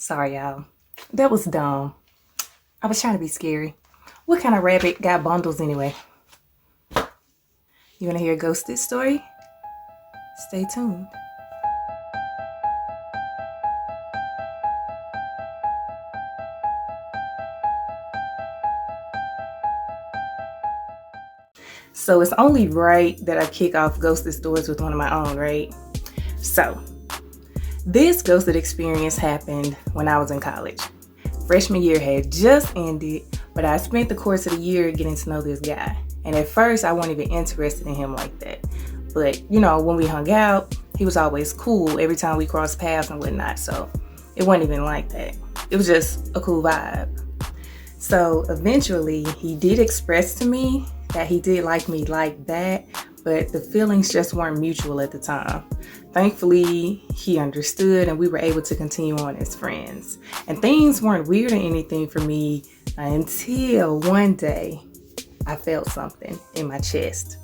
Sorry, y'all. That was dumb. I was trying to be scary. What kind of rabbit got bundles anyway? You want to hear a ghosted story? Stay tuned. So it's only right that I kick off ghosted stories with one of my own, right? So this ghosted experience happened when I was in college. Freshman year had just ended, but I spent the course of the year getting to know this guy. And at first I wasn't even interested in him like that. But when we hung out, he was always cool every time we crossed paths and whatnot. So it wasn't even like that. It was just a cool vibe. So eventually he did express to me that he did like me like that, but the feelings just weren't mutual at the time. Thankfully, he understood and we were able to continue on as friends. And things weren't weird or anything for me until one day I felt something in my chest.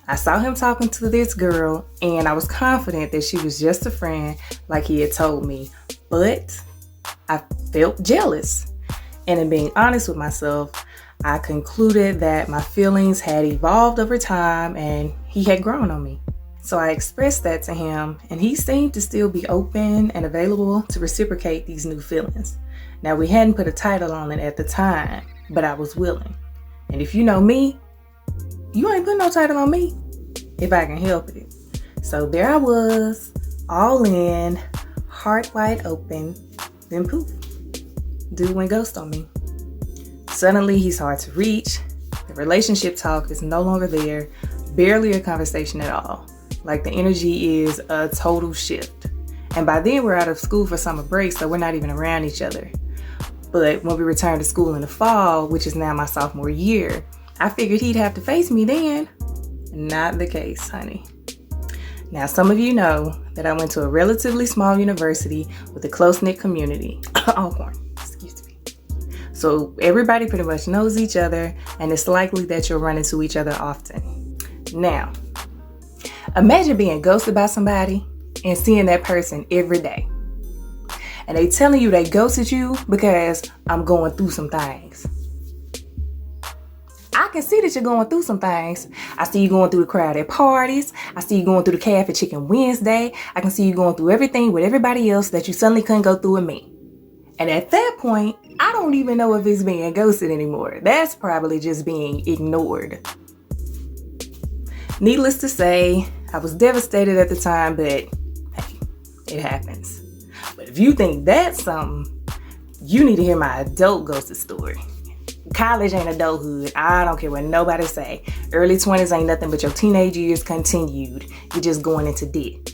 I saw him talking to this girl and I was confident that she was just a friend like he had told me, but I felt jealous. And in being honest with myself, I concluded that my feelings had evolved over time and he had grown on me. So I expressed that to him and he seemed to still be open and available to reciprocate these new feelings. Now, we hadn't put a title on it at the time, but I was willing. And if you know me, you ain't put no title on me if I can help it. So there I was, all in, heart wide open, then poof, dude went ghost on me. Suddenly he's hard to reach. The relationship talk is no longer there, barely a conversation at all. Like the energy is a total shift. And by then we're out of school for summer break, so we're not even around each other. But when we returned to school in the fall, which is now my sophomore year, I figured he'd have to face me then. Not the case, honey. Now, some of you know that I went to a relatively small university with a close-knit community. Alcorn, excuse me. So everybody pretty much knows each other, and it's likely that you'll run into each other often. Now, imagine being ghosted by somebody and seeing that person every day. And they telling you they ghosted you because I'm going through some things. I can see that you're going through some things. I see you going through the crowd at parties. I see you going through the Cafe Chicken Wednesday. I can see you going through everything with everybody else that you suddenly couldn't go through with me. And at that point, I don't even know if it's being ghosted anymore. That's probably just being ignored. Needless to say, I was devastated at the time, but hey, it happens. But if you think that's something, you need to hear my adult ghosted story. College ain't adulthood. I don't care what nobody say. Early 20s ain't nothing but your teenage years continued. You're just going into debt.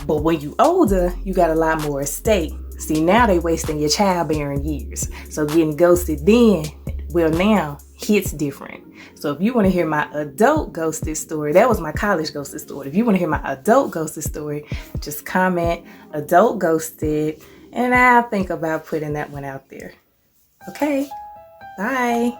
But when you older, you got a lot more at stake. See, now they wasting your childbearing years. So getting ghosted then, well, now hits different. So if you want to hear my adult ghosted story, that was my college ghosted story. If you want to hear my adult ghosted story, just comment adult ghosted and I'll think about putting that one out there. Okay, bye.